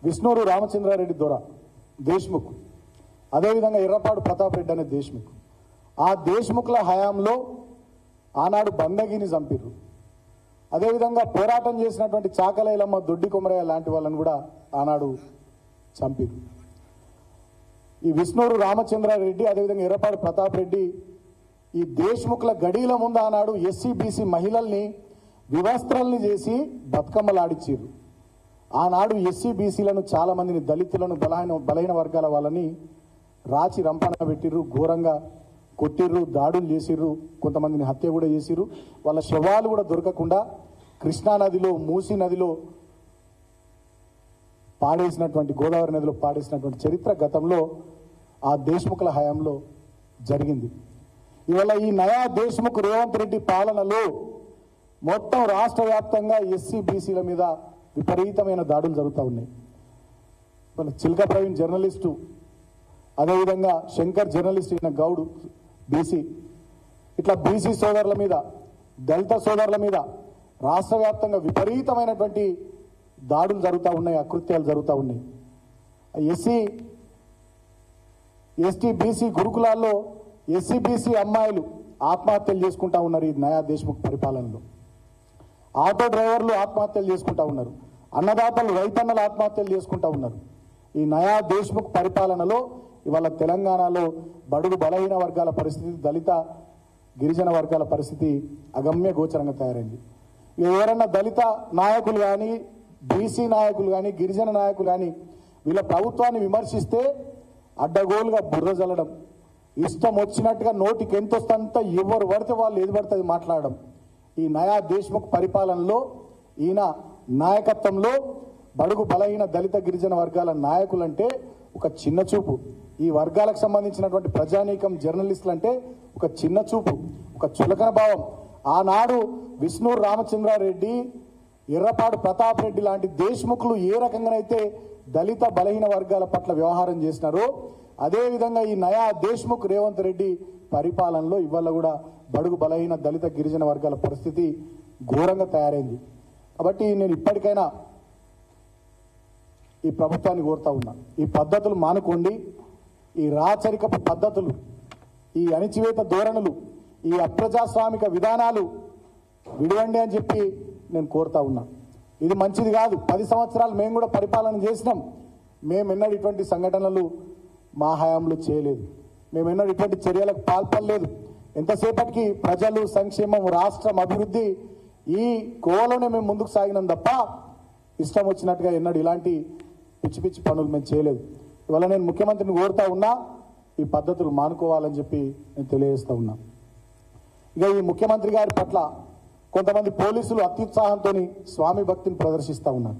విష్ణూరు రామచంద్రారెడ్డి దొర దేశ్ముఖ్, అదేవిధంగా ఎర్రపాడు ప్రతాప్ రెడ్డి అనే దేశ్ముఖ్. ఆ దేశ్ముఖ్ల హయాంలో ఆనాడు బందగిని చంపిర్రు. అదేవిధంగా పోరాటం చేసినటువంటి చాకలైలమ్మ, దొడ్డి కొమరయ్య లాంటి వాళ్ళని కూడా ఆనాడు చంపిర్రు. ఈ విష్ణూరు రామచంద్రారెడ్డి అదేవిధంగా ఎర్రపాడు ప్రతాప్ రెడ్డి ఈ దేశ్ముఖ్ల గడీల ముందు ఆనాడు ఎస్సీ బీసీ మహిళల్ని వివస్త్రల్ని చేసి బతుకమ్మలాడిచ్చిర్రు. ఆనాడు ఎస్సీ బీసీలను చాలా మందిని, దళితులను, బలహీన వర్గాల వాళ్ళని రాచి రంపన పెట్టిర్రు, ఘోరంగా కొట్టిర్రు, దాడులు చేసిర్రు, కొంతమందిని హత్య కూడా చేసిర్రు. వాళ్ళ శవాలు కూడా దొరకకుండా కృష్ణానదిలో, మూసీ నదిలో పాడేసినటువంటి, గోదావరి నదిలో పాడేసినటువంటి చరిత్ర గతంలో ఆ దేశ్ముఖ్ల హయాంలో జరిగింది. ఇవాళ ఈ నయా దేశ్ముఖ్ రేవంత్ రెడ్డి పాలనలో మొత్తం రాష్ట్ర వ్యాప్తంగా ఎస్సీ బీసీల మీద విపరీతమైన దాడులు జరుగుతూ ఉన్నాయి. మన చిల్క ప్రవీణ్ జర్నలిస్టు, అదేవిధంగా శంకర్ జర్నలిస్ట్ అయిన గౌడ్ బీసీ, ఇట్లా బీసీ సోదరుల మీద, దళిత సోదరుల మీద రాష్ట్ర వ్యాప్తంగా విపరీతమైనటువంటి దాడులు జరుగుతూ ఉన్నాయి, అకృత్యాలు జరుగుతూ ఉన్నాయి. ఎస్టీ బీసీ గురుకులాల్లో ఎస్సీ బీసీ అమ్మాయిలు ఆత్మహత్యలు చేసుకుంటా ఉన్నారు. ఈ నయా దేశ్ముఖ్ పరిపాలనలో ఆటో డ్రైవర్లు ఆత్మహత్యలు చేసుకుంటా ఉన్నారు, అన్నదాతలు, రైతన్నలు ఆత్మహత్యలు చేసుకుంటా ఉన్నారు. ఈ నయా దేశ్ముఖ్ పరిపాలనలో ఇవాళ తెలంగాణలో బడుగు బలహీన వర్గాల పరిస్థితి, దళిత గిరిజన వర్గాల పరిస్థితి అగమ్య గోచరంగా తయారైంది. ఎవరన్నా దళిత నాయకులు కానీ, బీసీ నాయకులు కానీ, గిరిజన నాయకులు కానీ వీళ్ళ ప్రభుత్వాన్ని విమర్శిస్తే అడ్డగోలుగా బుర్ర జల్లడం, ఇష్టం వచ్చినట్టుగా నోటికి ఎంత వస్తుందంతా ఎవరు పడితే వాళ్ళు ఏది పడుతుంది మాట్లాడడం. ఈ నయా దేశ్ముఖ్ పరిపాలనలో, ఈయన నాయకత్వంలో బడుగు బలహీన దళిత గిరిజన వర్గాల నాయకులంటే ఒక చిన్న చూపు, ఈ వర్గాలకు సంబంధించినటువంటి ప్రజానీకం, జర్నలిస్టులు అంటే ఒక చిన్న చూపు, ఒక చులకన భావం. ఆనాడు విష్ణూరు రామచంద్రారెడ్డి, ఎర్రపాడు ప్రతాప్ రెడ్డి లాంటి దేశ్ముఖులు ఏ రకంగానైతే దళిత బలహీన వర్గాల పట్ల వ్యవహారం చేసినారో అదేవిధంగా ఈ నయా దేశ్ముఖ్ రేవంత్ రెడ్డి పరిపాలనలో ఇవాళ కూడా బడుగు బలహీన దళిత గిరిజన వర్గాల పరిస్థితి ఘోరంగా తయారైంది. కాబట్టి నేను ఇప్పటికైనా ఈ ప్రభుత్వాన్ని కోరుతా ఉన్నా, ఈ పద్ధతులు మానుకోండి, ఈ రాచరికపు పద్ధతులు, ఈ అణిచివేత ధోరణులు, ఈ అప్రజాస్వామిక విధానాలు విడవండి అని చెప్పి నేను కోరుతా ఉన్నా. ఇది మంచిది కాదు. 10 సంవత్సరాలు మేము కూడా పరిపాలన చేసినాం. మేమెన్నడూ ఇటువంటి సంఘటనలు మా హయాంలో చేయలేదు, మేమెన్నడూ ఇటువంటి చర్యలకు పాల్పడలేదు. ఎంతసేపటికి ప్రజలు, సంక్షేమం, రాష్ట్రం అభివృద్ధి ఈ కోవలోనే మేము ముందుకు సాగినాం తప్ప ఇష్టం వచ్చినట్టుగా ఎన్నడూ ఇలాంటి పిచ్చి పిచ్చి పనులు మేము చేయలేదు. ఇవాళ నేను ముఖ్యమంత్రిని కోరుతా ఉన్నా, ఈ పద్ధతులు మానుకోవాలని చెప్పి నేను తెలియజేస్తా ఉన్నా. ఇక ఈ ముఖ్యమంత్రి గారి పట్ల కొంతమంది పోలీసులు అత్యుత్సాహంతో స్వామి భక్తిని ప్రదర్శిస్తూ ఉన్నారు.